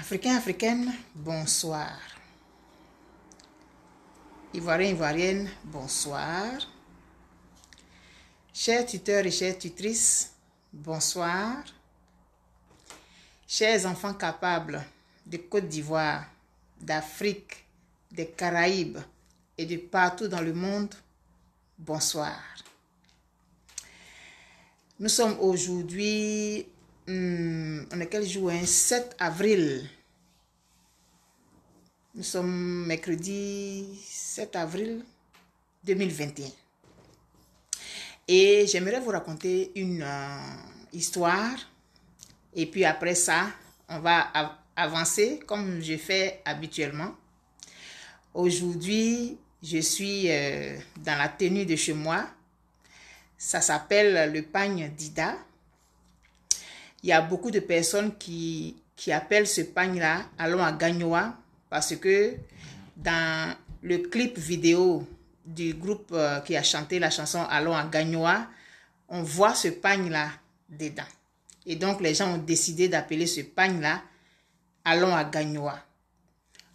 Africains, Africaines, bonsoir. Ivoiriens, Ivoiriennes, bonsoir. Chers tuteurs et chères tutrices, bonsoir. Chers enfants capables de Côte d'Ivoire, d'Afrique, des Caraïbes et de partout dans le monde, bonsoir. Nous sommes aujourd'hui, on est quel jour, 7 avril. Nous sommes mercredi 7 avril 2021. Et j'aimerais vous raconter une histoire. Et puis après ça, on va avancer comme je fais habituellement. Aujourd'hui, je suis dans la tenue de chez moi. Ça s'appelle le pagne d'Ida. Il y a beaucoup de personnes qui appellent ce pagne-là Allons à Gagnoa parce que dans le clip vidéo du groupe qui a chanté la chanson Allons à Gagnoa, on voit ce pagne-là dedans. Et donc, les gens ont décidé d'appeler ce pagne-là Allons à Gagnoa.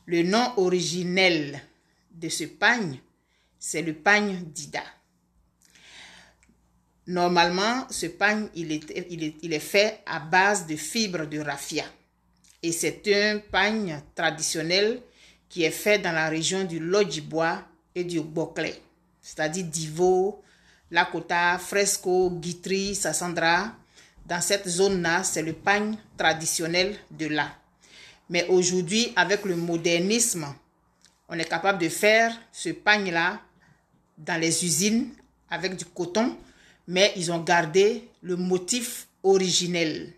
Le nom originel de ce pagne, c'est le pagne d'Ida. Normalement, ce pagne, il est fait à base de fibres de raffia. Et c'est un pagne traditionnel qui est fait dans la région du Lodjibois et du Boclé. C'est-à-dire Divo, Lakota, Fresco, Guitry, Sassandra. Dans cette zone-là, c'est le pagne traditionnel de là. Mais aujourd'hui, avec le modernisme, on est capable de faire ce pagne-là dans les usines avec du coton, mais ils ont gardé le motif originel.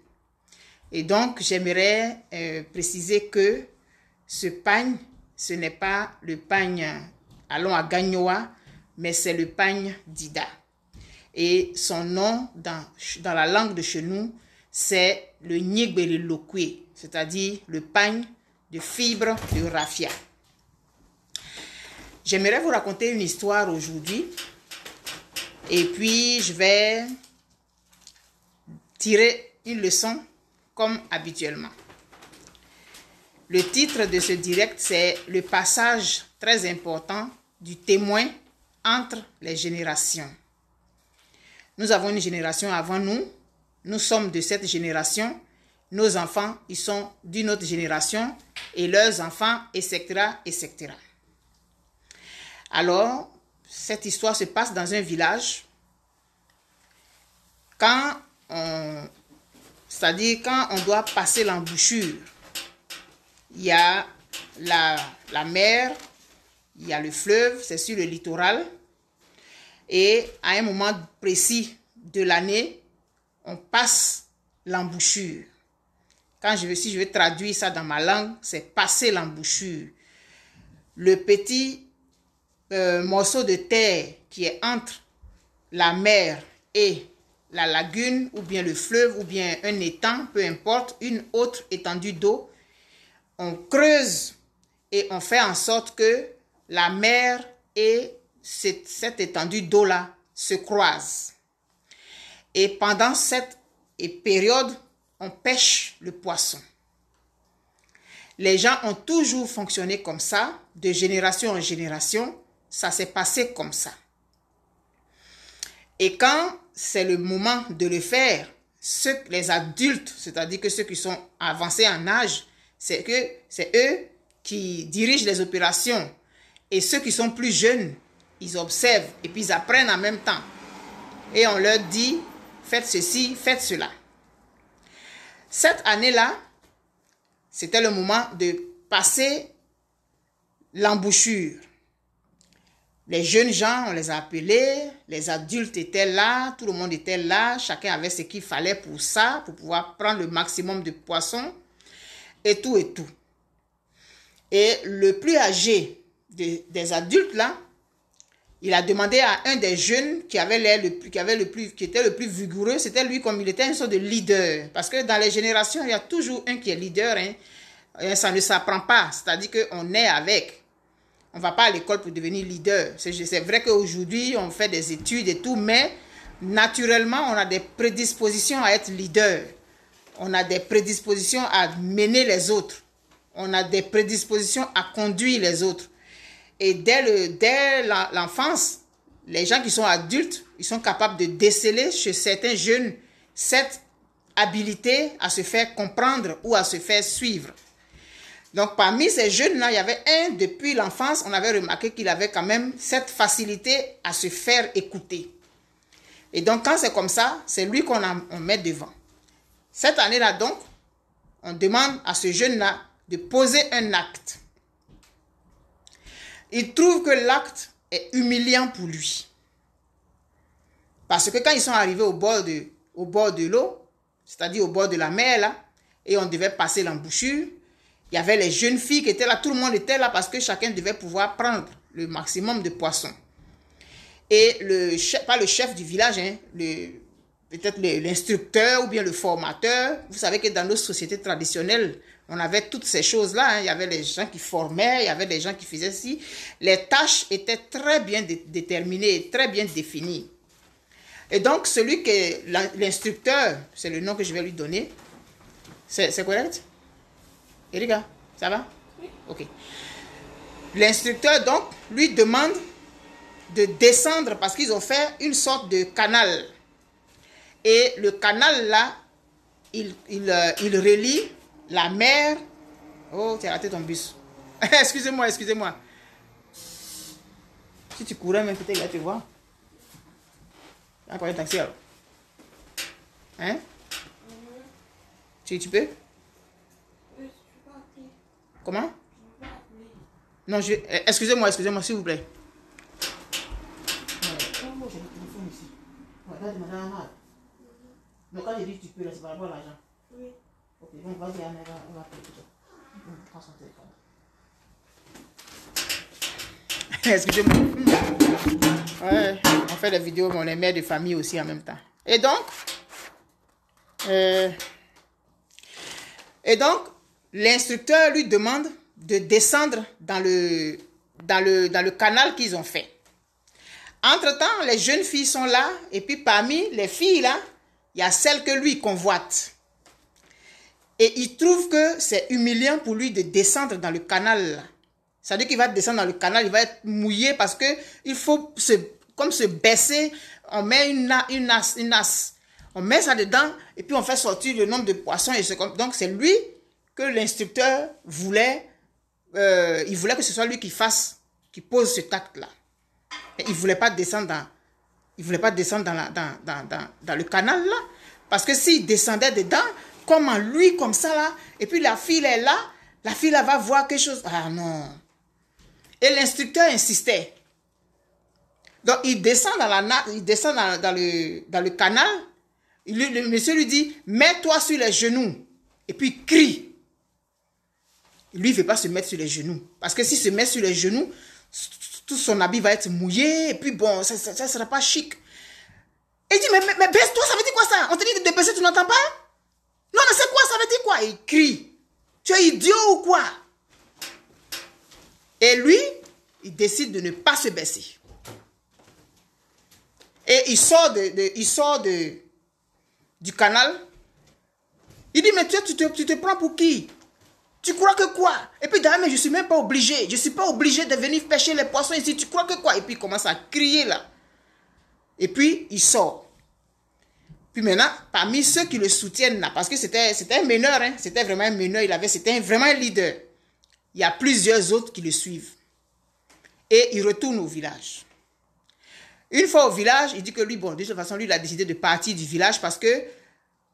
Et donc, j'aimerais préciser que ce pagne, ce n'est pas le pagne Allons à Gagnoa, mais c'est le pagne d'Ida. Et son nom, dans la langue de chez nous, c'est le Nyigbelilokwe, c'est-à-dire le pagne de fibres de raffia. J'aimerais vous raconter une histoire aujourd'hui. Et puis, je vais tirer une leçon comme habituellement. Le titre de ce direct, c'est le passage très important du témoin entre les générations. Nous avons une génération avant nous. Nous sommes de cette génération. Nos enfants, ils sont d'une autre génération et leurs enfants, etc., etc. Alors, cette histoire se passe dans un village. C'est-à-dire quand on doit passer l'embouchure, il y a la mer, il y a le fleuve, c'est sur le littoral. Et à un moment précis de l'année, on passe l'embouchure. Si je veux traduire ça dans ma langue, c'est passer l'embouchure. Le petit morceau de terre qui est entre la mer et la lagune, ou bien le fleuve, ou bien un étang, peu importe, une autre étendue d'eau, on creuse et on fait en sorte que la mer et cette étendue d'eau-là se croisent. Et pendant cette période, on pêche le poisson. Les gens ont toujours fonctionné comme ça, de génération en génération, ça s'est passé comme ça. Et quand c'est le moment de le faire, les adultes, c'est-à-dire que ceux qui sont avancés en âge, c'est eux qui dirigent les opérations. Et ceux qui sont plus jeunes, ils observent et puis ils apprennent en même temps. Et on leur dit, faites ceci, faites cela. Cette année-là, c'était le moment de passer l'embouchure. Les jeunes gens, on les a appelés, les adultes étaient là, tout le monde était là, chacun avait ce qu'il fallait pour ça, pour pouvoir prendre le maximum de poissons, et tout et tout. Et le plus âgé des adultes là, il a demandé à un des jeunes qui était le plus vigoureux, c'était lui, comme il était une sorte de leader. Parce que dans les générations, il y a toujours un qui est leader, hein. Ça ne s'apprend pas, c'est-à-dire qu'on est avec. On ne va pas à l'école pour devenir leader. C'est vrai qu'aujourd'hui, on fait des études et tout, mais naturellement, on a des prédispositions à être leader. On a des prédispositions à mener les autres. on a des prédispositions à conduire les autres. Et dès l'enfance, les gens qui sont adultes, ils sont capables de déceler chez certains jeunes cette habilité à se faire comprendre ou à se faire suivre. Donc, parmi ces jeunes-là, il y avait un, depuis l'enfance, on avait remarqué qu'il avait quand même cette facilité à se faire écouter. Et donc, quand c'est comme ça, c'est lui qu'on met devant. Cette année-là, donc, on demande à ce jeune-là de poser un acte. Il trouve que l'acte est humiliant pour lui. Parce que quand ils sont arrivés au bord de l'eau, c'est-à-dire au bord de la mer, là, et on devait passer l'embouchure, il y avait les jeunes filles qui étaient là, tout le monde était là parce que chacun devait pouvoir prendre le maximum de poissons. Et pas le chef du village, hein, peut-être l'instructeur ou bien le formateur. Vous savez que dans nos sociétés traditionnelles, on avait toutes ces choses-là. Hein. Il y avait les gens qui formaient, il y avait des gens qui faisaient ci. Les tâches étaient très bien déterminées, très bien définies. Et donc, celui qui est l'instructeur, c'est le nom que je vais lui donner. C'est correct? Erika, ça va? Oui. Ok. L'instructeur, donc, lui demande de descendre parce qu'ils ont fait une sorte de canal. Et le canal, là, il relie la mer. Oh, tu as raté ton bus. Excusez-moi. Si tu courais, même peut-être il va te voir. On va prendre un taxi alors. Hein? Tu peux? Comment? Non, excusez-moi, s'il vous plaît. Mais quand je dis tu peux, c'est par rapport à l'argent. Oui. Ok, donc vas-y, on va appeler tout ça. Prends son téléphone. Excusez-moi. Ouais, on fait des vidéos, mais on est mère de famille aussi en même temps. Et donc, l'instructeur lui demande de descendre dans le canal qu'ils ont fait. Entre-temps, les jeunes filles sont là, et puis parmi les filles là, il y a celle que lui convoite. Et il trouve que c'est humiliant pour lui de descendre dans le canal. C'est-à-dire qu'il va descendre dans le canal, il va être mouillé parce que il faut se baisser. On met une nasse. On met ça dedans et puis on fait sortir le nombre de poissons. Donc c'est lui que l'instructeur voulait. Il voulait que ce soit lui qui pose ce acte-là. Et il ne voulait pas descendre dans le canal là. Parce que s'il descendait dedans, comme ça là, et puis la fille est là, la fille là va voir quelque chose. Ah non. Et l'instructeur insistait. Donc il descend dans le canal. Le monsieur lui dit, mets-toi sur les genoux. Et puis crie. Lui, il ne veut pas se mettre sur les genoux. Parce que s'il se met sur les genoux, tout son habit va être mouillé. Et puis bon, ça ne sera pas chic. Et il dit, mais baisse-toi, ça veut dire quoi ça? On te dit de baisser, tu n'entends pas? Non, mais c'est quoi, ça veut dire quoi? Il crie. Tu es idiot ou quoi? Et lui, il décide de ne pas se baisser. Et il sort du canal. Il dit, mais tu te prends pour qui? Tu crois que quoi? Et puis d'ailleurs, mais je ne suis même pas obligé. Je ne suis pas obligé de venir pêcher les poissons ici. Tu crois que quoi? Et puis il commence à crier là. Et puis il sort. Puis maintenant, parmi ceux qui le soutiennent là, parce que c'était un meneur, hein, c'était vraiment un meneur, c'était vraiment un leader. Il y a plusieurs autres qui le suivent. Et il retourne au village. Une fois au village, il dit que lui, bon, de toute façon, lui, il a décidé de partir du village parce que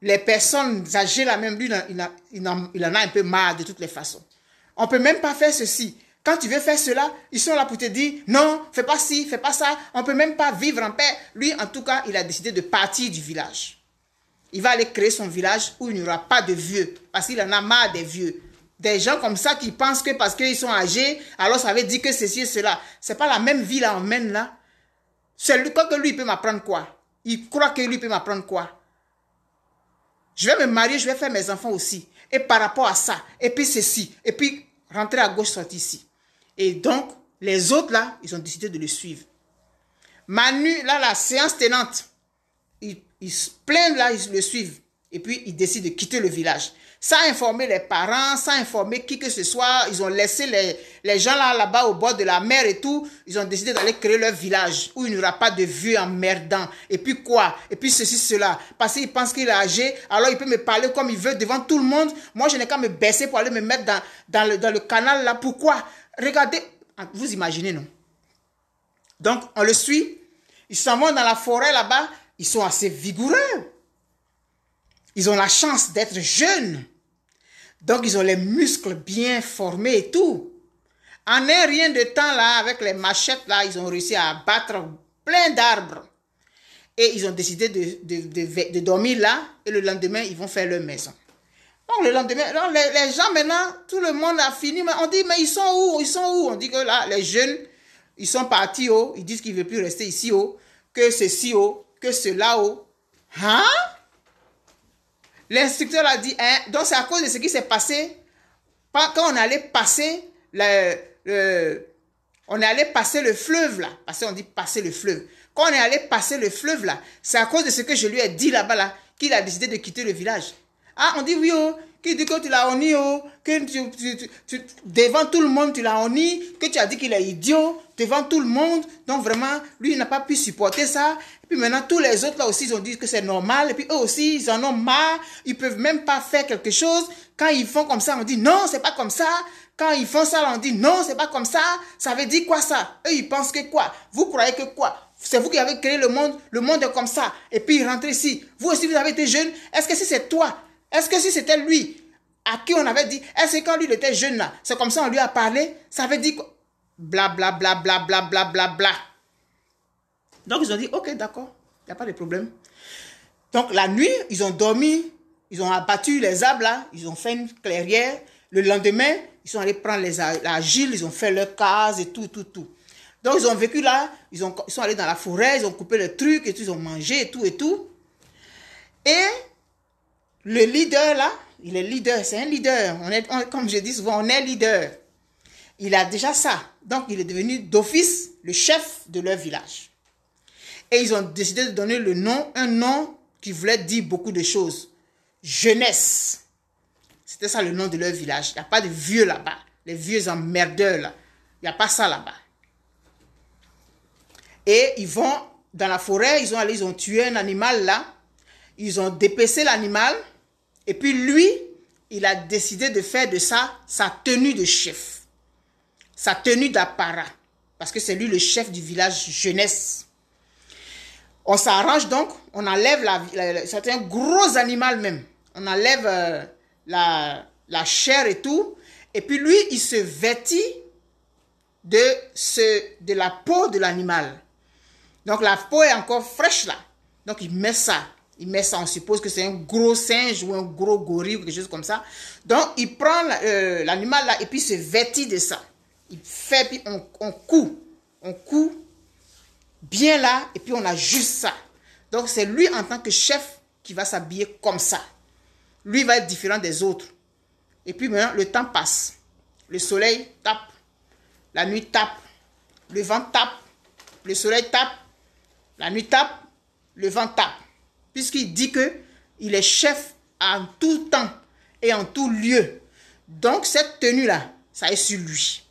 les personnes âgées là même, lui, il en a un peu marre de toutes les façons. On ne peut même pas faire ceci. Quand tu veux faire cela, ils sont là pour te dire, non, fais pas ci, fais pas ça. On ne peut même pas vivre en paix. Lui, en tout cas, il a décidé de partir du village. Il va aller créer son village où il n'y aura pas de vieux. Parce qu'il en a marre des vieux. Des gens comme ça qui pensent que parce qu'ils sont âgés, alors ça veut dire que ceci et cela. Ce n'est pas la même vie là, on mène là. C'est lui, quoi que lui, il peut m'apprendre quoi? Il croit que lui peut m'apprendre quoi? Je vais me marier, je vais faire mes enfants aussi. Et par rapport à ça, et puis ceci, et puis rentrer à gauche, sortir ici. Et donc, les autres là, ils ont décidé de le suivre. Manu, là, la séance tenante, ils se plaignent là, ils le suivent. Et puis, ils décident de quitter le village. Sans informer les parents, sans informer qui que ce soit, ils ont laissé les gens là-bas au bord de la mer et tout. Ils ont décidé d'aller créer leur village où il n'y aura pas de vieux emmerdants. Et puis quoi? Et puis ceci, cela. Parce qu'il pense qu'il est âgé, alors il peut me parler comme il veut devant tout le monde. Moi, je n'ai qu'à me baisser pour aller me mettre dans le canal là. Pourquoi? Regardez, vous imaginez, non? Donc, on le suit. Ils s'en vont dans la forêt là-bas. Ils sont assez vigoureux. Ils ont la chance d'être jeunes. Donc, ils ont les muscles bien formés et tout. En un rien de temps, là, avec les machettes, là, ils ont réussi à abattre plein d'arbres. Et ils ont décidé de dormir là. Et le lendemain, ils vont faire leur maison. Donc, le lendemain, les gens maintenant, tout le monde a fini. Mais on dit, mais ils sont où? Ils sont où? On dit que là, les jeunes, ils sont partis, oh. Ils disent qu'ils ne veulent plus rester ici, oh. Que ceci, oh. Que cela, oh. Hein? L'instructeur a dit, hein, donc c'est à cause de ce qui s'est passé quand on allait passer on est allé passer le fleuve là, parce qu'on dit passer le fleuve. Quand on est allé passer le fleuve là, c'est à cause de ce que je lui ai dit là-bas là, qu'il a décidé de quitter le village. Ah, on dit oui, oh, qui dit que tu l'as honni, oh, que devant tout le monde tu l'as honni, que tu as dit qu'il est idiot, devant tout le monde. Donc vraiment, lui il n'a pas pu supporter ça. Et puis maintenant, tous les autres là aussi, ils ont dit que c'est normal. Et puis eux aussi, ils en ont marre. Ils peuvent même pas faire quelque chose. Quand ils font comme ça, on dit non, c'est pas comme ça. Quand ils font ça, on dit non, c'est pas comme ça. Ça veut dire quoi ça? Eux, ils pensent que quoi? Vous croyez que quoi? C'est vous qui avez créé le monde est comme ça. Et puis ils rentrent ici. Vous aussi, vous avez été jeune. Est-ce que si c'est toi? Est-ce que si c'était lui à qui on avait dit, est-ce que quand lui il était jeune là, c'est comme ça on lui a parlé? Ça veut dire quoi? Bla bla bla bla bla bla bla bla. Donc ils ont dit, ok, d'accord, il n'y a pas de problème. Donc la nuit, ils ont dormi, ils ont abattu les arbres là, ils ont fait une clairière. Le lendemain, ils sont allés prendre l'argile, ils ont fait leur case et tout. Donc ils ont vécu là, ils sont allés dans la forêt, ils ont coupé les trucs et tout, ils ont mangé et tout. Et le leader là, il est leader, c'est un leader. Comme je dis souvent, on est leader. Il a déjà ça. Donc il est devenu d'office le chef de leur village. Et ils ont décidé de donner un nom qui voulait dire beaucoup de choses. Jeunesse. C'était ça le nom de leur village. Il n'y a pas de vieux là-bas. Les vieux emmerdeurs là. Il n'y a pas ça là-bas. Et ils vont dans la forêt, ils ont tué un animal là. Ils ont dépecé l'animal. Et puis lui, il a décidé de faire de ça sa tenue de chef. Sa tenue d'apparat. Parce que c'est lui le chef du village jeunesse. On s'arrange donc, on enlève c'est un gros animal même. On enlève la chair et tout. Et puis lui, il se vêtit de la peau de l'animal. Donc la peau est encore fraîche là. Donc il met ça. On suppose que c'est un gros singe ou un gros gorille ou quelque chose comme ça. Donc il prend l'animal là et puis il se vêtit de ça. Il fait, puis on coud. On coud bien là et puis on ajuste ça. Donc c'est lui en tant que chef qui va s'habiller comme ça. Lui va être différent des autres. Et puis maintenant le temps passe. Le soleil tape. La nuit tape. Le vent tape. Le soleil tape. La nuit tape. Le vent tape. Puisqu'il dit qu'il est chef en tout temps et en tout lieu. Donc cette tenue-là, ça est sur lui.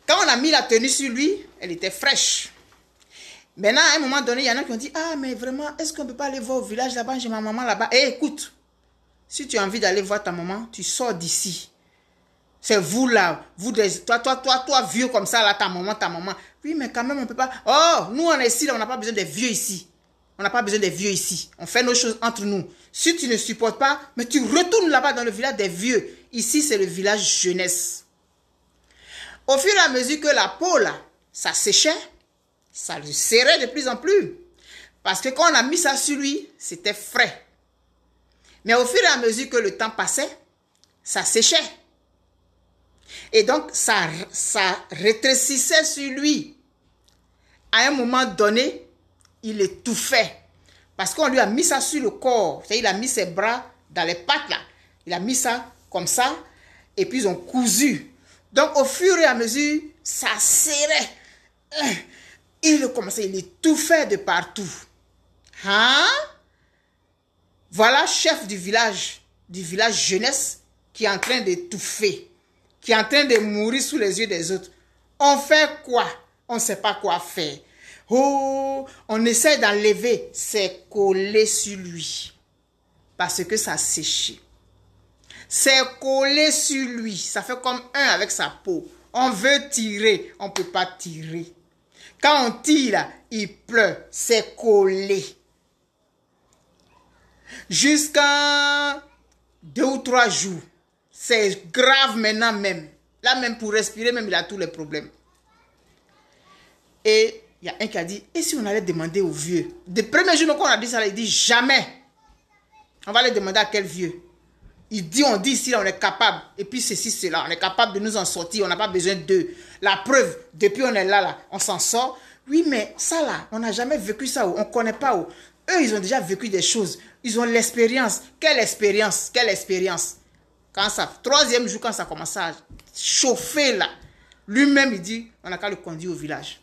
Quand on a mis la tenue sur lui, elle était fraîche. Maintenant, à un moment donné, il y en a qui ont dit, ah, mais vraiment, est-ce qu'on ne peut pas aller voir au village là-bas, j'ai ma maman là-bas. Eh, écoute, si tu as envie d'aller voir ta maman, tu sors d'ici. C'est vous là, toi, vieux comme ça, là, ta maman. Oui, mais quand même, on ne peut pas. Oh, nous, on est ici, là, on n'a pas besoin des vieux ici. On n'a pas besoin des vieux ici. On fait nos choses entre nous. Si tu ne supportes pas, mais tu retournes là-bas dans le village des vieux. Ici, c'est le village jeunesse. Au fur et à mesure que la peau, là, ça séchait, ça le serrait de plus en plus. Parce que quand on a mis ça sur lui, c'était frais. Mais au fur et à mesure que le temps passait, ça séchait. Et donc, ça rétrécissait sur lui. À un moment donné, il étouffait. Parce qu'on lui a mis ça sur le corps. Il a mis ses bras dans les pattes, là. Il a mis ça comme ça. Et puis, ils ont cousu. Donc, au fur et à mesure, ça serrait. Il étouffait de partout. Hein? Voilà, chef du village jeunesse, qui est en train d'étouffer, qui est en train de mourir sous les yeux des autres. On fait quoi? On ne sait pas quoi faire. Oh, on essaie d'enlever, c'est collé sur lui. Parce que ça a séché. C'est collé sur lui. Ça fait comme un avec sa peau. On veut tirer, on ne peut pas tirer. Quand on tire, là, il pleure. C'est collé. Jusqu'à 2 ou 3 jours. C'est grave maintenant même. Là même pour respirer, même il a tous les problèmes. Et il y a un qui a dit, et si on allait demander aux vieux? Le premier jour qu'on a dit ça, il dit jamais. On va aller demander à quel vieux? Il dit, on dit ici, on est capable. Et puis ceci, cela, on est capable de nous en sortir. On n'a pas besoin d'eux. La preuve, depuis on est là, on s'en sort. Oui, mais ça là, on n'a jamais vécu ça. On ne connaît pas. Eux, ils ont déjà vécu des choses. Ils ont l'expérience. Quelle expérience? Quelle expérience? Quand ça, 3e jour, quand ça commence à chauffer là, lui-même, il dit, on n'a qu'à le conduire au village.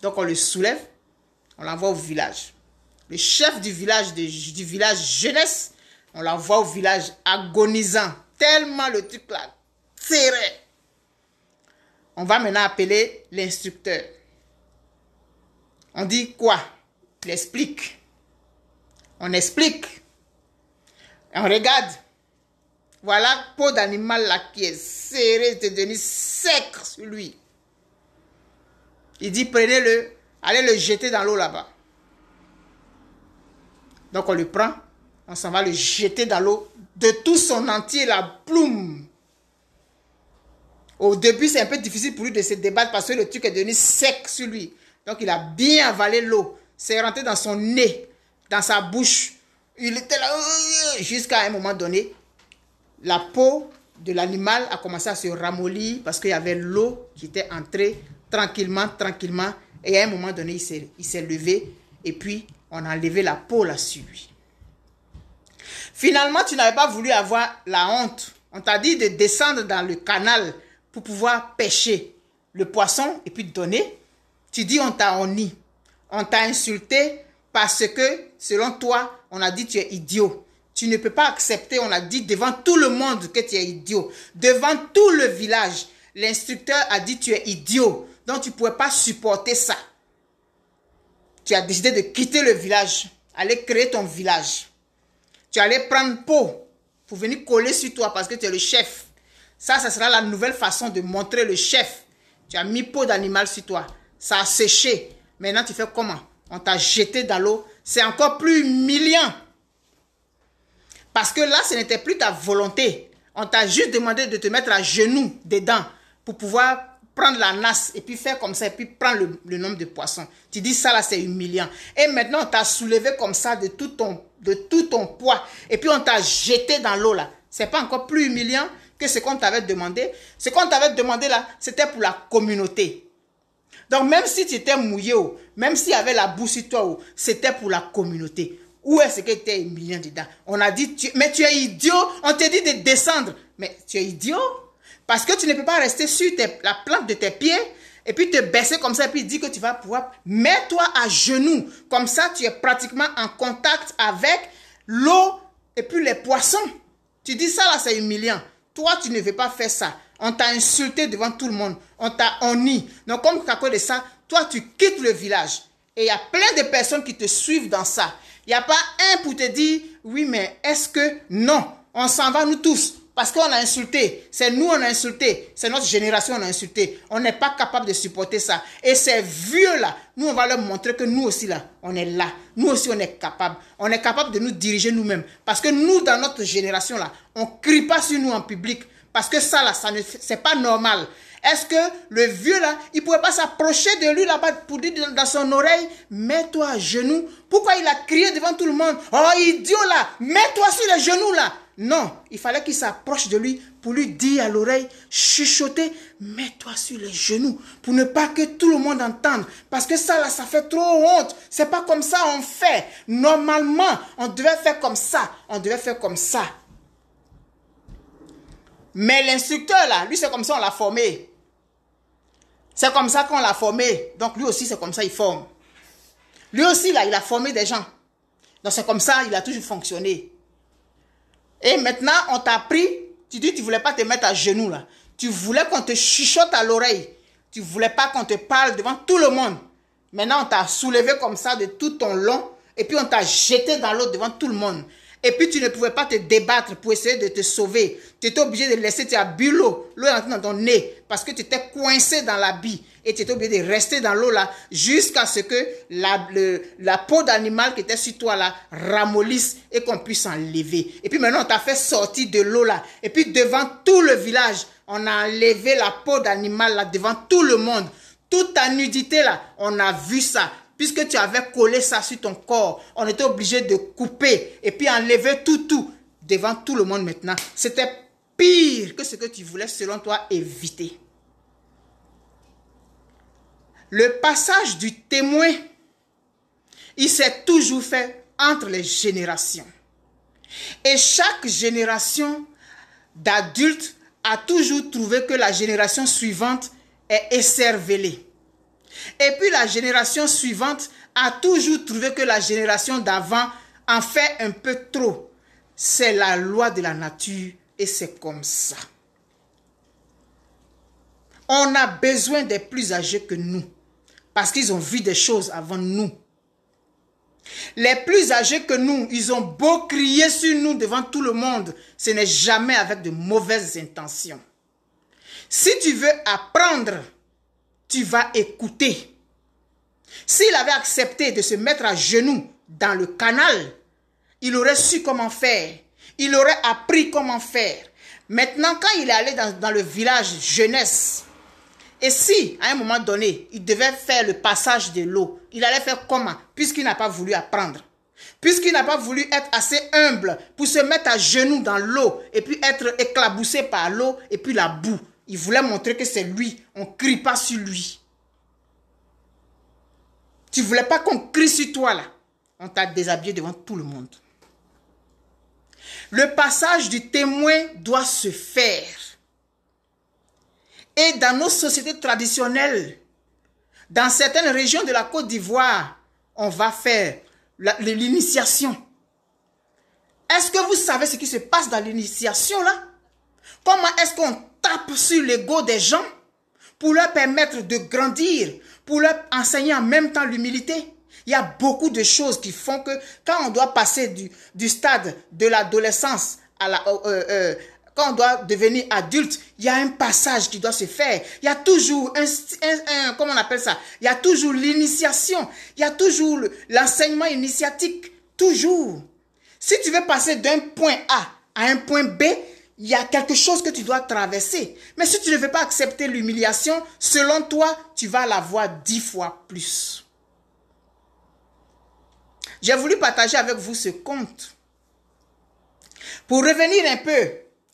Donc on le soulève, on l'envoie au village. Le chef du village jeunesse, on l'envoie au village agonisant. Tellement le truc là, serré. On va maintenant appeler l'instructeur. On dit quoi? Il explique. On explique. Et on regarde. Voilà, peau d'animal là qui est serrée, devenu sec sur lui. Il dit, prenez-le, allez le jeter dans l'eau là-bas. Donc on le prend, on s'en va le jeter dans l'eau de tout son entier, la ploum. Au début, c'est un peu difficile pour lui de se débattre parce que le truc est devenu sec sur lui. Donc il a bien avalé l'eau. C'est rentré dans son nez, dans sa bouche. Il était là, jusqu'à un moment donné, la peau de l'animal a commencé à se ramollir parce qu'il y avait l'eau qui était entrée tranquillement. Et à un moment donné, il s'est levé et puis on a enlevé la peau là sur lui. Finalement, tu n'avais pas voulu avoir la honte. On t'a dit de descendre dans le canal pour pouvoir pêcher le poisson et puis te donner. Tu dis on t'a honni. On t'a insulté parce que, selon toi, on a dit tu es idiot. Tu ne peux pas accepter, on a dit devant tout le monde que tu es idiot. Devant tout le village, l'instructeur a dit tu es idiot. Donc tu ne pouvais pas supporter ça. Tu as décidé de quitter le village, aller créer ton village. Tu allais prendre peau pour venir coller sur toi parce que tu es le chef. Ça sera la nouvelle façon de montrer le chef. Tu as mis peau d'animal sur toi. Ça a séché. Maintenant, tu fais comment? On t'a jeté dans l'eau. C'est encore plus humiliant. Parce que là, ce n'était plus ta volonté. On t'a juste demandé de te mettre à genoux dedans pour pouvoir prendre la nasse et puis faire comme ça et puis prendre le nombre de poissons. Tu dis ça là, c'est humiliant. Et maintenant, on t'a soulevé comme ça de tout ton poids et puis on t'a jeté dans l'eau là. C'est pas encore plus humiliant que ce qu'on t'avait demandé. Ce qu'on t'avait demandé là, c'était pour la communauté. Donc même si tu étais mouillé, même s'il y avait la boue sur toi, c'était pour la communauté. Où est-ce que tu es humiliant dedans? On a dit, mais tu es idiot. On te dit de descendre. Mais tu es idiot. Parce que tu ne peux pas rester sur la plante de tes pieds et puis te baisser comme ça et puis dire que tu vas pouvoir. Mets-toi à genoux. Comme ça, tu es pratiquement en contact avec l'eau et puis les poissons. Tu dis ça là, c'est humiliant. Toi, tu ne veux pas faire ça. On t'a insulté devant tout le monde. On t'a honni. Donc, comme à cause de ça, toi, tu quittes le village. Et il y a plein de personnes qui te suivent dans ça. Il n'y a pas un pour te dire, oui, mais est-ce que... Non, on s'en va nous tous. Parce qu'on a insulté. C'est nous, on a insulté. C'est notre génération, on a insulté. On n'est pas capable de supporter ça. Et ces vieux-là, nous, on va leur montrer que nous aussi, là, on est là. Nous aussi, on est capable. On est capable de nous diriger nous-mêmes. Parce que nous, dans notre génération, là, on ne crie pas sur nous en public. Parce que ça, là, c'est pas normal. Est-ce que le vieux, là, il ne pouvait pas s'approcher de lui, là-bas, pour dire dans son oreille, mets-toi à genoux. Pourquoi il a crié devant tout le monde? Oh, idiot, là, mets-toi sur les genoux, là. Non, il fallait qu'il s'approche de lui pour lui dire à l'oreille, chuchoter, mets-toi sur les genoux, pour ne pas que tout le monde entende. Parce que ça, là, ça fait trop honte. C'est pas comme ça on fait. Normalement, on devait faire comme ça. On devait faire comme ça. Mais l'instructeur, là, lui, c'est comme ça on l'a formé. C'est comme ça qu'on l'a formé. Donc, lui aussi, c'est comme ça il forme. Lui aussi, là, il a formé des gens. Donc, c'est comme ça il a toujours fonctionné. Et maintenant, on t'a pris, tu dis que tu ne voulais pas te mettre à genoux là. Tu voulais qu'on te chuchote à l'oreille. Tu ne voulais pas qu'on te parle devant tout le monde. Maintenant, on t'a soulevé comme ça de tout ton long et puis on t'a jeté dans l'eau devant tout le monde. Et puis tu ne pouvais pas te débattre pour essayer de te sauver. Tu étais obligé de laisser, tu as bu l'eau. L'eau est entrée dans ton nez parce que tu étais coincé dans la bille. Et tu étais obligé de rester dans l'eau là jusqu'à ce que la peau d'animal qui était sur toi là ramollisse et qu'on puisse enlever. Et puis maintenant on t'a fait sortir de l'eau là. Et puis devant tout le village, on a enlevé la peau d'animal là devant tout le monde. Toute ta nudité là, on a vu ça. Puisque tu avais collé ça sur ton corps, on était obligé de couper et puis enlever tout devant tout le monde maintenant. C'était pire que ce que tu voulais selon toi éviter. Le passage du témoin, il s'est toujours fait entre les générations. Et chaque génération d'adultes a toujours trouvé que la génération suivante est écervelée. Et puis la génération suivante a toujours trouvé que la génération d'avant en fait un peu trop. C'est la loi de la nature et c'est comme ça. On a besoin des plus âgés que nous parce qu'ils ont vu des choses avant nous. Les plus âgés que nous, ils ont beau crier sur nous devant tout le monde, ce n'est jamais avec de mauvaises intentions. Si tu veux apprendre, tu vas écouter. S'il avait accepté de se mettre à genoux dans le canal, il aurait su comment faire. Il aurait appris comment faire. Maintenant, quand il est allé dans le village jeunesse, et si, à un moment donné, il devait faire le passage de l'eau, il allait faire comment? Puisqu'il n'a pas voulu apprendre. Puisqu'il n'a pas voulu être assez humble pour se mettre à genoux dans l'eau et puis être éclaboussé par l'eau et puis la boue. Il voulait montrer que c'est lui. On ne crie pas sur lui. Tu ne voulais pas qu'on crie sur toi là. On t'a déshabillé devant tout le monde. Le passage du témoin doit se faire. Et dans nos sociétés traditionnelles, dans certaines régions de la Côte d'Ivoire, on va faire l'initiation. Est-ce que vous savez ce qui se passe dans l'initiation là? Comment est-ce qu'on tape sur l'ego des gens pour leur permettre de grandir, pour leur enseigner en même temps l'humilité? Il y a beaucoup de choses qui font que quand on doit passer du stade de l'adolescence à quand on doit devenir adulte, il y a un passage qui doit se faire. Il y a toujours comment on appelle ça? Il y a toujours l'initiation. Il y a toujours l'enseignement initiatique. Toujours. Si tu veux passer d'un point A à un point B, il y a quelque chose que tu dois traverser. Mais si tu ne veux pas accepter l'humiliation, selon toi, tu vas l'avoir 10 fois plus. J'ai voulu partager avec vous ce conte pour revenir un peu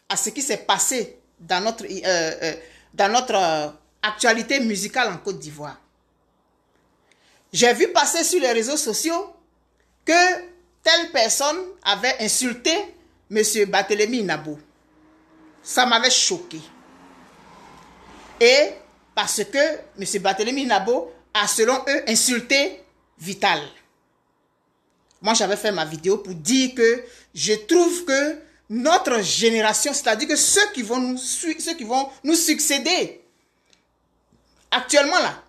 à ce qui s'est passé dans notre actualité musicale en Côte d'Ivoire. J'ai vu passer sur les réseaux sociaux que telle personne avait insulté M. Barthélemy Nabo. Ça m'avait choqué. Et parce que M. Barthélemy Nabo a, selon eux, insulté Vital. Moi, j'avais fait ma vidéo pour dire que je trouve que notre génération, c'est-à-dire que ceux qui vont nous succéder, actuellement là,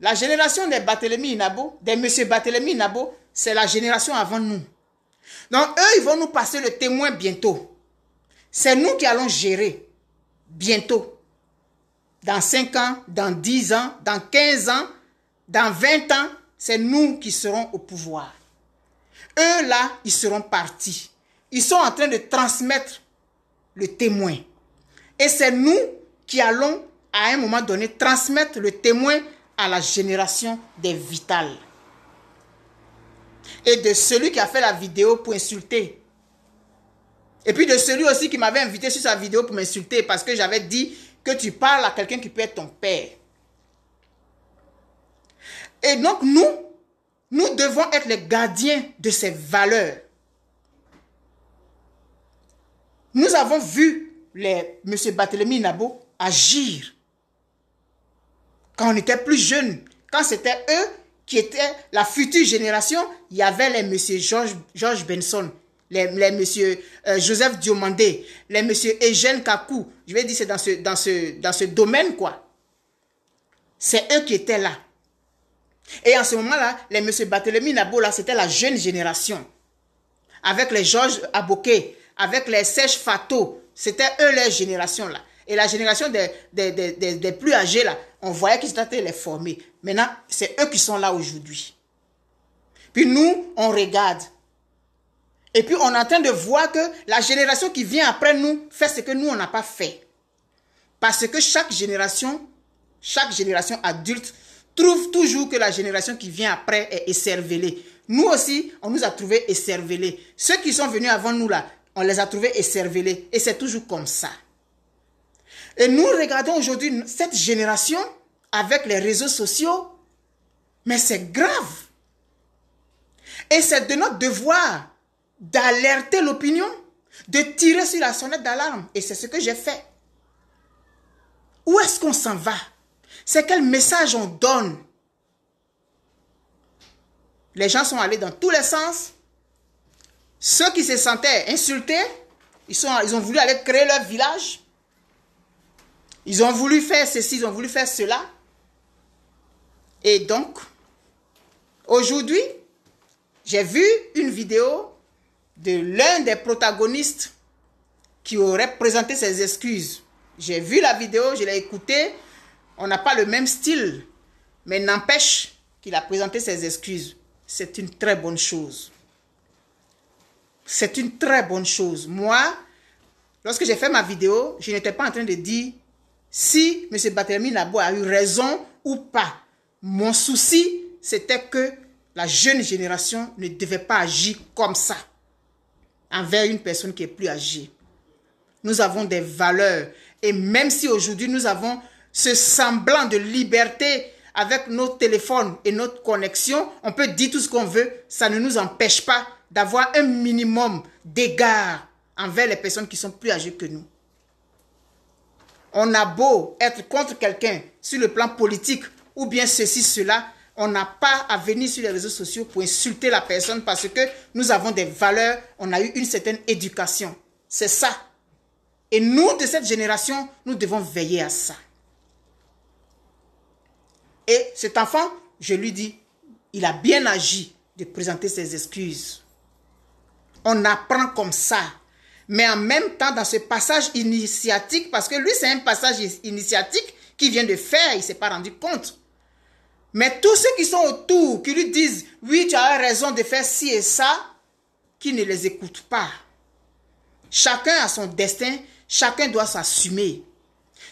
la génération des Barthélemy Nabo, des M. Barthélemy Nabo, c'est la génération avant nous. Donc, eux, ils vont nous passer le témoin bientôt. C'est nous qui allons gérer bientôt. Dans 5 ans, dans 10 ans, dans 15 ans, dans 20 ans, c'est nous qui serons au pouvoir. Eux, là, ils seront partis. Ils sont en train de transmettre le témoin. Et c'est nous qui allons, à un moment donné, transmettre le témoin à la génération des Vitales. Et de celui qui a fait la vidéo pour insulter. Et puis de celui aussi qui m'avait invité sur sa vidéo pour m'insulter parce que j'avais dit que tu parles à quelqu'un qui peut être ton père. Et donc nous devons être les gardiens de ces valeurs. Nous avons vu M. Barthélemy Nabo agir quand on était plus jeunes. Quand c'était eux qui étaient la future génération, il y avait les M. George Benson les monsieur Joseph Diomandé, les monsieur Eugène Kakou, je vais dire c'est dans ce domaine quoi. C'est eux qui étaient là. Et en ce moment-là, les monsieur Barthélemy Nabo, là, c'était la jeune génération. Avec les Georges Aboké, avec les Serge Fato, c'était eux leur génération là. Et la génération des plus âgés là, on voyait qu'ils étaient en train de les former. Maintenant, c'est eux qui sont là aujourd'hui. Puis nous, on regarde. Et puis on est en train de voir que la génération qui vient après nous fait ce que nous, on n'a pas fait. Parce que chaque génération adulte trouve toujours que la génération qui vient après est écervelée. Nous aussi, on nous a trouvés écervelés. Ceux qui sont venus avant nous là, on les a trouvés écervelés. Et c'est toujours comme ça. Et nous regardons aujourd'hui cette génération avec les réseaux sociaux. Mais c'est grave. Et c'est de notre devoir d'alerter l'opinion, de tirer sur la sonnette d'alarme. Et c'est ce que j'ai fait. Où est-ce qu'on s'en va? C'est quel message on donne? Les gens sont allés dans tous les sens. Ceux qui se sentaient insultés, ils ont voulu aller créer leur village. Ils ont voulu faire ceci, ils ont voulu faire cela. Et donc, aujourd'hui, j'ai vu une vidéo de l'un des protagonistes qui aurait présenté ses excuses. J'ai vu la vidéo, je l'ai écoutée. On n'a pas le même style, mais n'empêche qu'il a présenté ses excuses. C'est une très bonne chose. C'est une très bonne chose. Moi, lorsque j'ai fait ma vidéo, je n'étais pas en train de dire si M. Barthélemy Nabo a eu raison ou pas. Mon souci, c'était que la jeune génération ne devait pas agir comme ça envers une personne qui est plus âgée. Nous avons des valeurs. Et même si aujourd'hui nous avons ce semblant de liberté avec nos téléphones et notre connexion, on peut dire tout ce qu'on veut, ça ne nous empêche pas d'avoir un minimum d'égard envers les personnes qui sont plus âgées que nous. On a beau être contre quelqu'un sur le plan politique ou bien ceci, cela, on n'a pas à venir sur les réseaux sociaux pour insulter la personne parce que nous avons des valeurs, on a eu une certaine éducation. C'est ça. Et nous, de cette génération, nous devons veiller à ça. Et cet enfant, je lui dis, il a bien agi de présenter ses excuses. On apprend comme ça. Mais en même temps, dans ce passage initiatique, parce que lui, c'est un passage initiatique qu'il vient de faire, il ne s'est pas rendu compte. Mais tous ceux qui sont autour, qui lui disent, oui, tu as raison de faire ci et ça, qui ne les écoutent pas. Chacun a son destin, chacun doit s'assumer.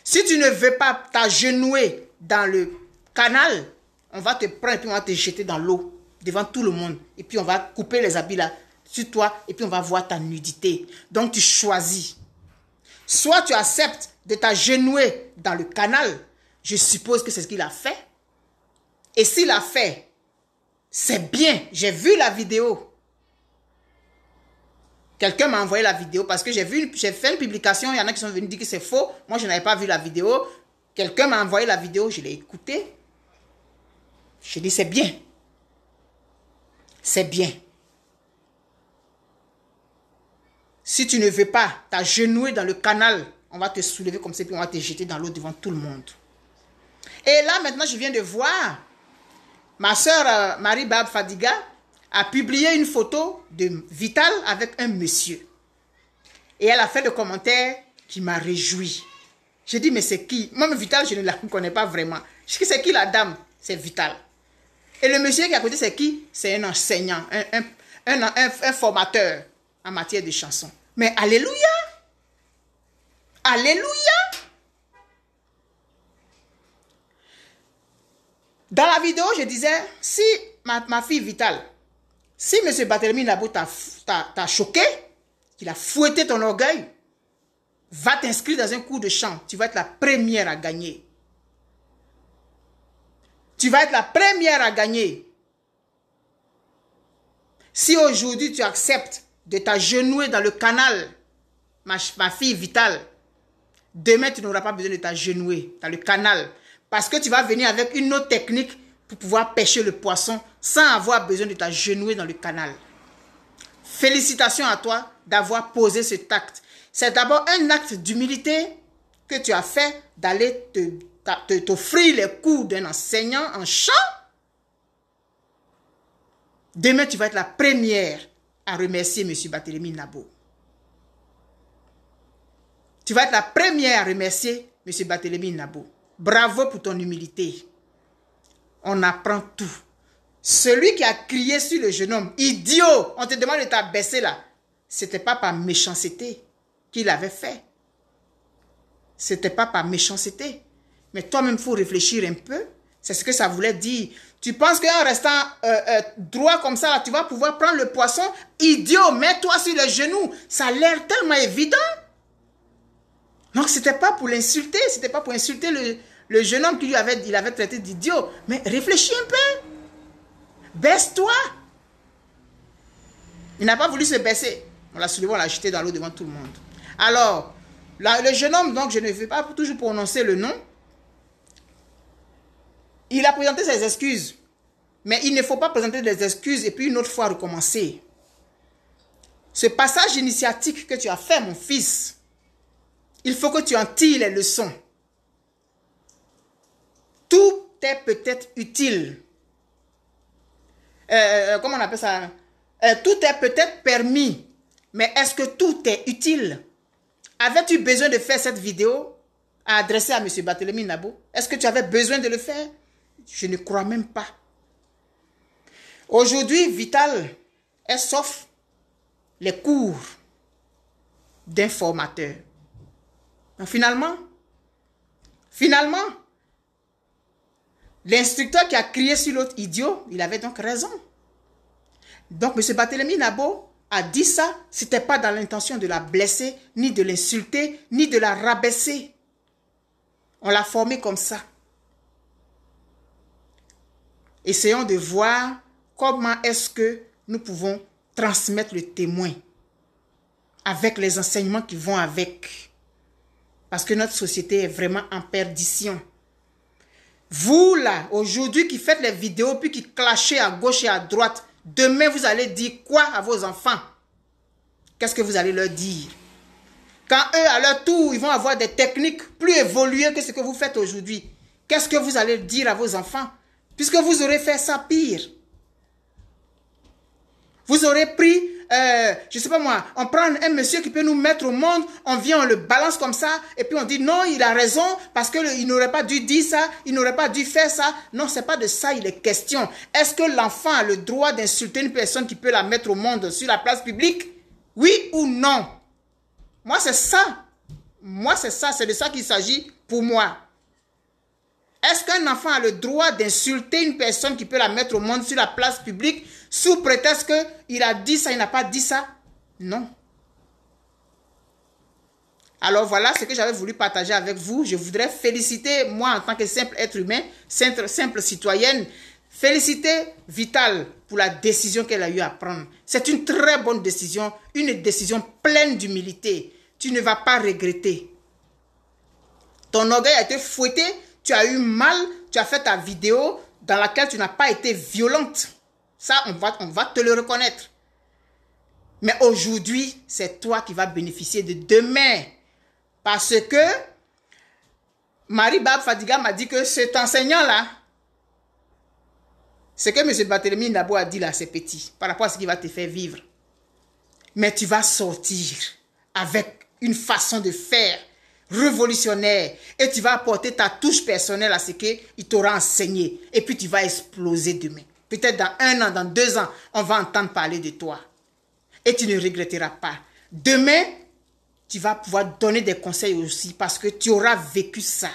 Si tu ne veux pas t'agenouiller dans le canal, on va te prendre et puis on va te jeter dans l'eau devant tout le monde. Et puis on va couper les habits là sur toi et puis on va voir ta nudité. Donc tu choisis. Soit tu acceptes de t'agenouiller dans le canal, je suppose que c'est ce qu'il a fait. Et s'il a fait, c'est bien. J'ai vu la vidéo. Quelqu'un m'a envoyé la vidéo parce que j'ai fait une publication. Il y en a qui sont venus dire que c'est faux. Moi, je n'avais pas vu la vidéo. Quelqu'un m'a envoyé la vidéo. Je l'ai écoutée. Je dis, c'est bien. C'est bien. Si tu ne veux pas t'agenouiller dans le canal, on va te soulever comme ça, puis on va te jeter dans l'eau devant tout le monde. Et là, maintenant, je viens de voir, ma soeur Marie-Barbe Fadiga a publié une photo de Vital avec un monsieur. Et elle a fait le commentaire qui m'a réjoui. J'ai dit, mais c'est qui? Moi, Vital, je ne la connais pas vraiment. Je dis, c'est qui la dame? C'est Vital. Et le monsieur qui est à côté, c'est qui? C'est un enseignant, un formateur en matière de chansons. Mais alléluia! Alléluia! Dans la vidéo, je disais, si ma fille Vital, si M. Barthélemy Nabo t'a choqué, qu'il a fouetté ton orgueil, va t'inscrire dans un cours de chant. Tu vas être la première à gagner. Tu vas être la première à gagner. Si aujourd'hui tu acceptes de t'agenouiller dans le canal, ma fille Vital, demain tu n'auras pas besoin de t'agenouiller dans le canal. Parce que tu vas venir avec une autre technique pour pouvoir pêcher le poisson sans avoir besoin de t'agenouiller dans le canal. Félicitations à toi d'avoir posé cet acte. C'est d'abord un acte d'humilité que tu as fait d'aller t'offrir les cours d'un enseignant en chant. Demain, tu vas être la première à remercier M. Barthélemy Nabo. Tu vas être la première à remercier M. Barthélemy Nabo. Bravo pour ton humilité. On apprend tout. Celui qui a crié sur le jeune homme, idiot, on te demande de t'abaisser là. Ce n'était pas par méchanceté qu'il avait fait. Ce n'était pas par méchanceté. Mais toi-même, il faut réfléchir un peu. C'est ce que ça voulait dire. Tu penses qu'en restant droit comme ça, là, tu vas pouvoir prendre le poisson? Idiot, mets-toi sur les genoux. Ça a l'air tellement évident. Donc, ce n'était pas pour l'insulter. Ce n'était pas pour insulter le jeune homme qu'il avait traité d'idiot. Mais réfléchis un peu. Baisse-toi. Il n'a pas voulu se baisser. On l'a soulevé, on l'a jeté dans l'eau devant tout le monde. Alors, le jeune homme, donc je ne vais pas toujours prononcer le nom. Il a présenté ses excuses. Mais il ne faut pas présenter des excuses et puis une autre fois recommencer. Ce passage initiatique que tu as fait, mon fils, il faut que tu en tires les leçons. Tout est peut-être utile. Comment on appelle ça? Tout est peut-être permis. Mais est-ce que tout est utile? Avais-tu besoin de faire cette vidéo à adresser à M. Barthélemy Nabo? Est-ce que tu avais besoin de le faire? Je ne crois même pas. Aujourd'hui, Vital est sauf les cours d'un formateur. Donc finalement, l'instructeur qui a crié sur l'autre idiot, il avait donc raison. Donc M. Barthélemy Nabo a dit ça, ce n'était pas dans l'intention de la blesser, ni de l'insulter, ni de la rabaisser. On l'a formé comme ça. Essayons de voir comment est-ce que nous pouvons transmettre le témoin avec les enseignements qui vont avec. Parce que notre société est vraiment en perdition. Vous là, aujourd'hui qui faites les vidéos puis qui clashez à gauche et à droite, demain vous allez dire quoi à vos enfants? Qu'est-ce que vous allez leur dire? Quand eux, à leur tour, ils vont avoir des techniques plus évoluées que ce que vous faites aujourd'hui, qu'est-ce que vous allez dire à vos enfants? Puisque vous aurez fait ça pire. Vous aurez pris, je ne sais pas moi, on prend un monsieur qui peut nous mettre au monde, on vient, on le balance comme ça, et puis on dit non, il a raison, parce qu'il n'aurait pas dû dire ça, il n'aurait pas dû faire ça. Non, ce n'est pas de ça il est question. Est-ce que l'enfant a le droit d'insulter une personne qui peut la mettre au monde sur la place publique? Oui ou non? Moi, c'est ça. Moi, c'est ça, c'est de ça qu'il s'agit pour moi. Est-ce qu'un enfant a le droit d'insulter une personne qui peut la mettre au monde sur la place publique sous prétexte qu'il a dit ça, il n'a pas dit ça? Non. Alors voilà ce que j'avais voulu partager avec vous. Je voudrais féliciter, moi en tant que simple être humain, simple citoyenne, féliciter Vital pour la décision qu'elle a eu à prendre. C'est une très bonne décision, une décision pleine d'humilité. Tu ne vas pas regretter. Ton orgueil a été fouetté. Tu as eu mal, tu as fait ta vidéo dans laquelle tu n'as pas été violente. Ça, on va te le reconnaître. Mais aujourd'hui, c'est toi qui vas bénéficier de demain. Parce que Marie-Barbe Fadiga m'a dit que cet enseignant-là, ce que M. Barthélemy Nabo a dit là, c'est petit, par rapport à ce qu'il va te faire vivre. Mais tu vas sortir avec une façon de faire révolutionnaire et tu vas apporter ta touche personnelle à ce qu'il t'aura enseigné et puis tu vas exploser demain. Peut-être dans 1 an, dans 2 ans, on va entendre parler de toi et tu ne regretteras pas. Demain, tu vas pouvoir donner des conseils aussi parce que tu auras vécu ça.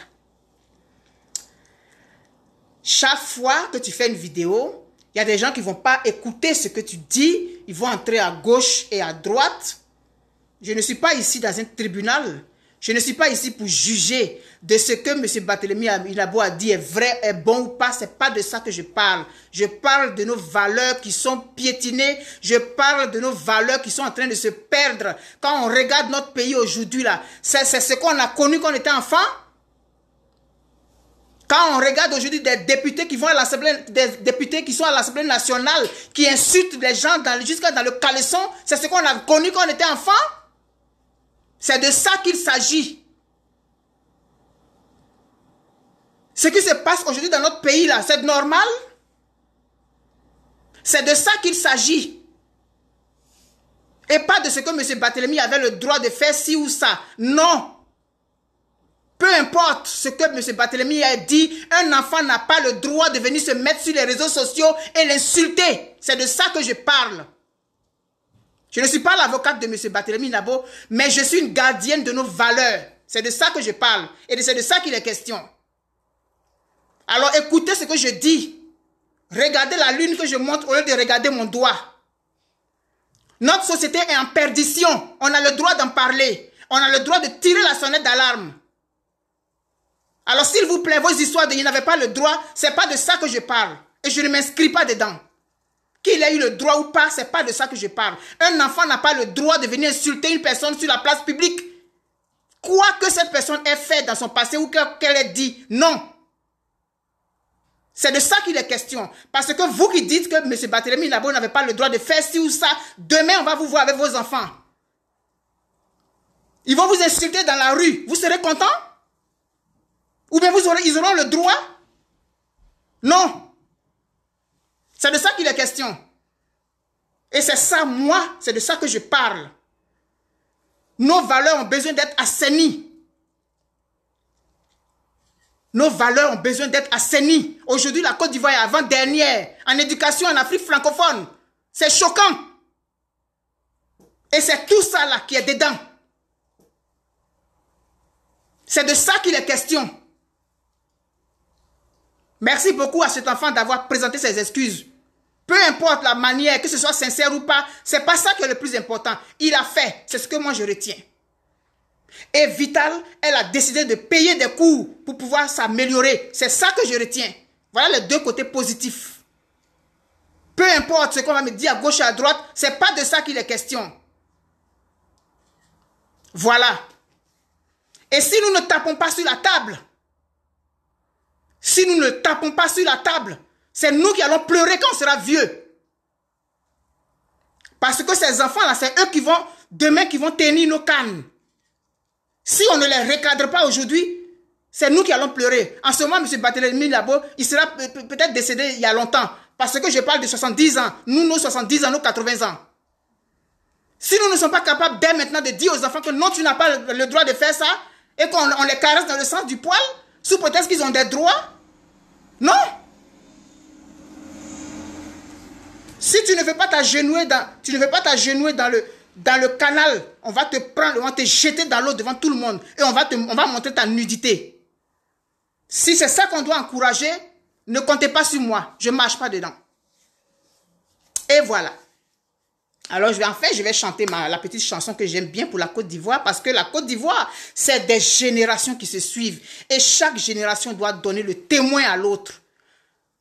Chaque fois que tu fais une vidéo, il y a des gens qui ne vont pas écouter ce que tu dis, ils vont entrer à gauche et à droite. Je ne suis pas ici dans un tribunal. Je ne suis pas ici pour juger de ce que M. Barthélemy Nabo a dit est vrai, est bon ou pas. Ce n'est pas de ça que je parle. Je parle de nos valeurs qui sont piétinées. Je parle de nos valeurs qui sont en train de se perdre. Quand on regarde notre pays aujourd'hui, là, c'est ce qu'on a connu quand on était enfant. Quand on regarde aujourd'hui des députés qui vont à l'Assemblée, des députés qui sont à l'Assemblée nationale, qui insultent les gens jusqu'à dans le caleçon, c'est ce qu'on a connu quand on était enfant. C'est de ça qu'il s'agit. Ce qui se passe aujourd'hui dans notre pays là, c'est normal. C'est de ça qu'il s'agit. Et pas de ce que M. Barthélemy avait le droit de faire ci ou ça. Non. Peu importe ce que M. Barthélemy a dit, un enfant n'a pas le droit de venir se mettre sur les réseaux sociaux et l'insulter. C'est de ça que je parle. Je ne suis pas l'avocate de M. Barthélemy Nabo, mais je suis une gardienne de nos valeurs. C'est de ça que je parle. Et c'est de ça qu'il est question. Alors écoutez ce que je dis. Regardez la lune que je montre au lieu de regarder mon doigt. Notre société est en perdition. On a le droit d'en parler. On a le droit de tirer la sonnette d'alarme. Alors s'il vous plaît, vos histoires de « il n'avait pas le droit », ce n'est pas de ça que je parle. Et je ne m'inscris pas dedans. Qu'il ait eu le droit ou pas, ce n'est pas de ça que je parle. Un enfant n'a pas le droit de venir insulter une personne sur la place publique. Quoi que cette personne ait fait dans son passé ou qu'elle ait dit, non. C'est de ça qu'il est question. Parce que vous qui dites que M. Barthélemy Nabo n'avait pas le droit de faire ci ou ça, demain on va vous voir avec vos enfants. Ils vont vous insulter dans la rue. Vous serez content? Ou bien ils auront le droit? Non. C'est de ça qu'il est question. Et c'est ça, moi, c'est de ça que je parle. Nos valeurs ont besoin d'être assainies. Nos valeurs ont besoin d'être assainies. Aujourd'hui, la Côte d'Ivoire est avant-dernière en éducation en Afrique francophone. C'est choquant. Et c'est tout ça là qui est dedans. C'est de ça qu'il est question. Merci beaucoup à cet enfant d'avoir présenté ses excuses. Peu importe la manière, que ce soit sincère ou pas, c'est pas ça qui est le plus important. Il a fait, c'est ce que moi je retiens. Et Vital, elle a décidé de payer des cours pour pouvoir s'améliorer. C'est ça que je retiens. Voilà les deux côtés positifs. Peu importe ce qu'on va me dire à gauche et à droite, c'est pas de ça qu'il est question. Voilà. Et si nous ne tapons pas sur la table, si nous ne tapons pas sur la table, c'est nous qui allons pleurer quand on sera vieux. Parce que ces enfants-là, c'est eux qui vont, demain, qui vont tenir nos cannes. Si on ne les recadre pas aujourd'hui, c'est nous qui allons pleurer. En ce moment, M. Barthélemy Nabo, il sera peut-être décédé il y a longtemps. Parce que je parle de 70 ans. Nous, nos 70 ans, nos 80 ans. Si nous ne sommes pas capables dès maintenant de dire aux enfants que non, tu n'as pas le droit de faire ça, et qu'on les caresse dans le sens du poil, sous prétexte qu'ils ont des droits, non. Si tu ne veux pas t'agenouiller dans le canal, on va te prendre, on va te jeter dans l'eau devant tout le monde et on va montrer ta nudité. Si c'est ça qu'on doit encourager, ne comptez pas sur moi, je ne marche pas dedans. Et voilà. Alors je vais chanter la petite chanson que j'aime bien pour la Côte d'Ivoire, parce que la Côte d'Ivoire, c'est des générations qui se suivent et chaque génération doit donner le témoin à l'autre.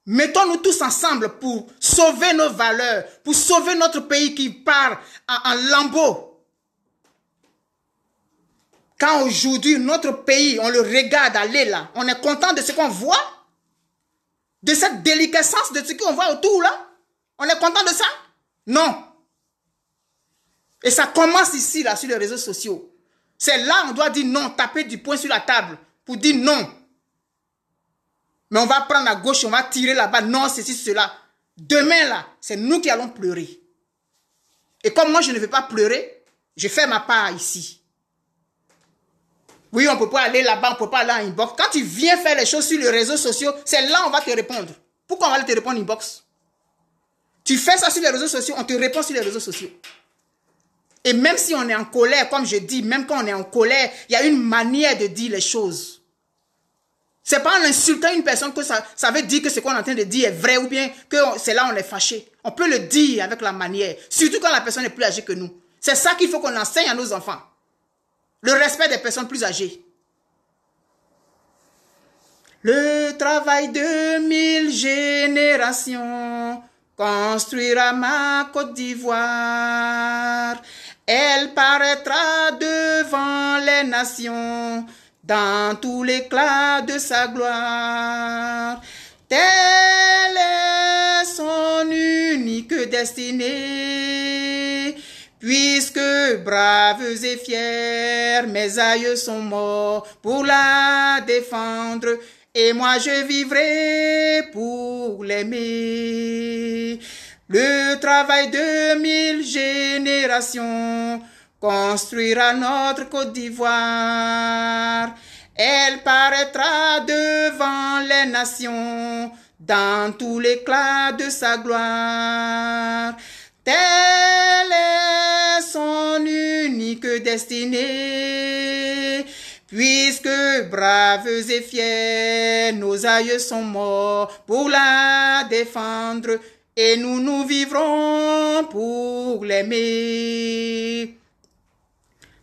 Mettons-nous tous ensemble pour sauver nos valeurs, pour sauver notre pays qui part en lambeaux. Quand aujourd'hui, notre pays, on le regarde aller là, on est content de ce qu'on voit, de cette déliquescence de ce qu'on voit autour là. On est content de ça? Non. Et ça commence ici, là, sur les réseaux sociaux. C'est là on doit dire non, taper du poing sur la table pour dire non. Mais on va prendre à gauche, on va tirer là-bas. Non, ceci, cela. Demain, là, c'est nous qui allons pleurer. Et comme moi, je ne vais pas pleurer, je fais ma part ici. Oui, on ne peut pas aller là-bas, on ne peut pas aller en inbox. Quand tu viens faire les choses sur les réseaux sociaux, c'est là on va te répondre. Pourquoi on va te répondre inbox? Tu fais ça sur les réseaux sociaux, on te répond sur les réseaux sociaux. Et même si on est en colère, comme je dis, même quand on est en colère, il y a une manière de dire les choses. C'est pas en insultant une personne que ça veut dire que ce qu'on est en train de dire est vrai ou bien que c'est là on est fâché. On peut le dire avec la manière, surtout quand la personne est plus âgée que nous. C'est ça qu'il faut qu'on enseigne à nos enfants. Le respect des personnes plus âgées. Le travail de 1000 générations construira ma Côte d'Ivoire. Elle paraîtra devant les nations. dans tout l'éclat de sa gloire. Telle est son unique destinée, puisque braves et fiers, mes aïeux sont morts pour la défendre, et moi je vivrai pour l'aimer. Le travail de 1000 générations construira notre Côte d'Ivoire. Elle paraîtra devant les nations dans tout l'éclat de sa gloire. Telle est son unique destinée, puisque braves et fiers, nos aïeux sont morts pour la défendre, et nous vivrons pour l'aimer.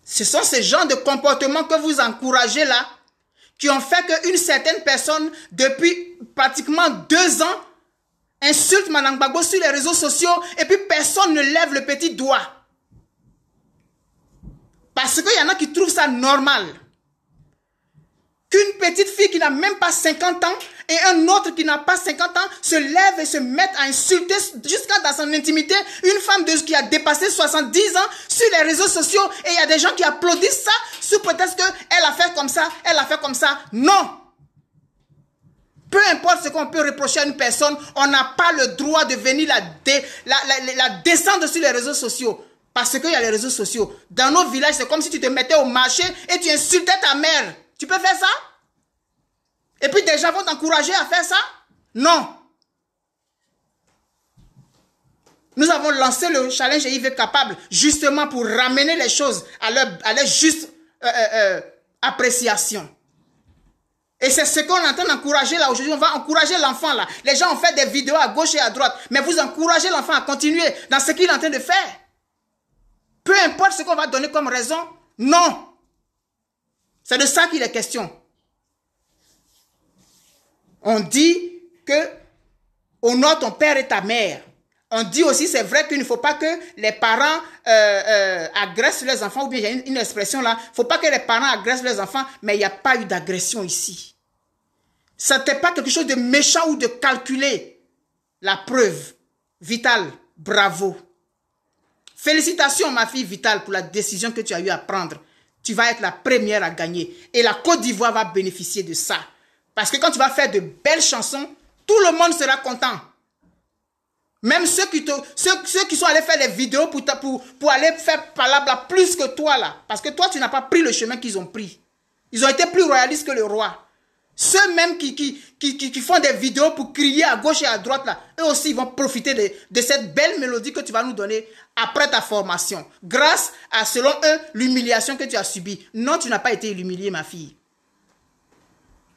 Ce sont ces genres de comportements que vous encouragez là, qui ont fait qu'une certaine personne, depuis pratiquement 2 ans, insulte Mme Gbagbo sur les réseaux sociaux et puis personne ne lève le petit doigt. Parce qu'il y en a qui trouvent ça normal. Qu'une petite fille qui n'a même pas 50 ans et un autre qui n'a pas 50 ans se lève et se mette à insulter jusqu'à dans son intimité une femme qui a dépassé 70 ans sur les réseaux sociaux, et il y a des gens qui applaudissent ça sous prétexte qu'elle a fait comme ça, elle a fait comme ça. Non! Peu importe ce qu'on peut reprocher à une personne, on n'a pas le droit de venir la descendre sur les réseaux sociaux. Parce qu'il y a les réseaux sociaux. Dans nos villages, c'est comme si tu te mettais au marché et tu insultais ta mère. Tu peux faire ça? Et puis des gens vont t'encourager à faire ça? Non. Nous avons lancé le challenge HIV Capable justement pour ramener les choses à leur juste appréciation. Et c'est ce qu'on est en train d'encourager là aujourd'hui. On va encourager l'enfant là. Les gens ont fait des vidéos à gauche et à droite. Mais vous encouragez l'enfant à continuer dans ce qu'il est en train de faire. Peu importe ce qu'on va donner comme raison. Non. C'est de ça qu'il est question. On dit que honore ton père et ta mère. On dit aussi, c'est vrai qu'il ne faut pas que les parents agressent leurs enfants, ou bien il y a une expression là, il ne faut pas que les parents agressent leurs enfants, mais il n'y a pas eu d'agression ici. Ce n'était pas quelque chose de méchant ou de calculé. La preuve, Vital, bravo. Félicitations ma fille Vital pour la décision que tu as eu à prendre. Tu vas être la première à gagner. Et la Côte d'Ivoire va bénéficier de ça. Parce que quand tu vas faire de belles chansons, tout le monde sera content. Même ceux qui sont allés faire des vidéos pour aller faire palabla plus que toi là. Parce que toi, tu n'as pas pris le chemin qu'ils ont pris. Ils ont été plus royalistes que le roi. Ceux même qui font des vidéos pour crier à gauche et à droite là, eux aussi ils vont profiter de cette belle mélodie que tu vas nous donner après ta formation. Grâce à, selon eux, l'humiliation que tu as subie. Non, tu n'as pas été humiliée, ma fille.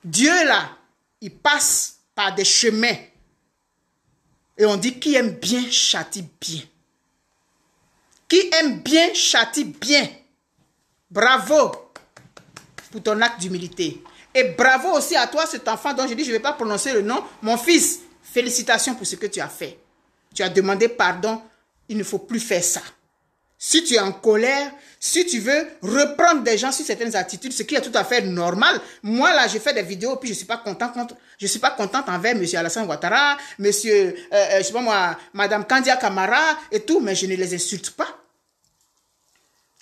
Dieu là, il passe par des chemins. Et on dit qui aime bien châtie bien. Qui aime bien châtie bien. Bravo pour ton acte d'humilité. Et bravo aussi à toi, cet enfant dont je dis, je ne vais pas prononcer le nom. Mon fils, félicitations pour ce que tu as fait. Tu as demandé pardon. Il ne faut plus faire ça. Si tu es en colère, si tu veux reprendre des gens sur certaines attitudes, ce qui est tout à fait normal. Moi, là, j'ai fait des vidéos, puis je ne suis pas contente envers M. Alassane Ouattara, je sais pas moi, Mme Kandia Camara et tout, mais je ne les insulte pas.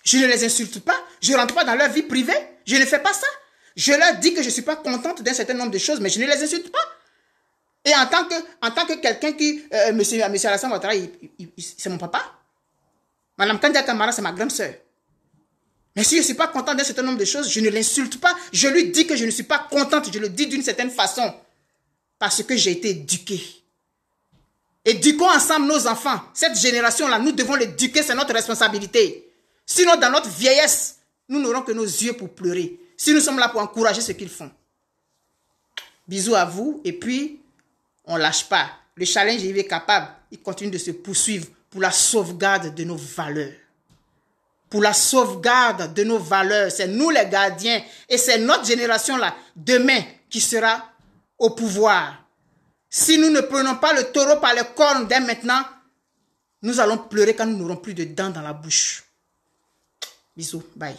Je ne les insulte pas. Je ne rentre pas dans leur vie privée. Je ne fais pas ça. Je leur dis que je ne suis pas contente d'un certain nombre de choses, mais je ne les insulte pas. Et en tant que quelqu'un qui... M. Alassane Ouattara, c'est mon papa. Mme Kandia Camara, c'est ma grande sœur. Mais si je ne suis pas contente d'un certain nombre de choses, je ne l'insulte pas. Je lui dis que je ne suis pas contente. Je le dis d'une certaine façon. Parce que j'ai été éduquée. Éduquons ensemble nos enfants. Cette génération-là, nous devons l'éduquer, c'est notre responsabilité. Sinon, dans notre vieillesse, nous n'aurons que nos yeux pour pleurer. Si nous sommes là pour encourager ce qu'ils font. Bisous à vous. Et puis, on ne lâche pas. Le challenge HIV Capable, il continue de se poursuivre pour la sauvegarde de nos valeurs. Pour la sauvegarde de nos valeurs. C'est nous les gardiens. Et c'est notre génération-là, demain, qui sera au pouvoir. Si nous ne prenons pas le taureau par les cornes dès maintenant, nous allons pleurer quand nous n'aurons plus de dents dans la bouche. Bisous. Bye.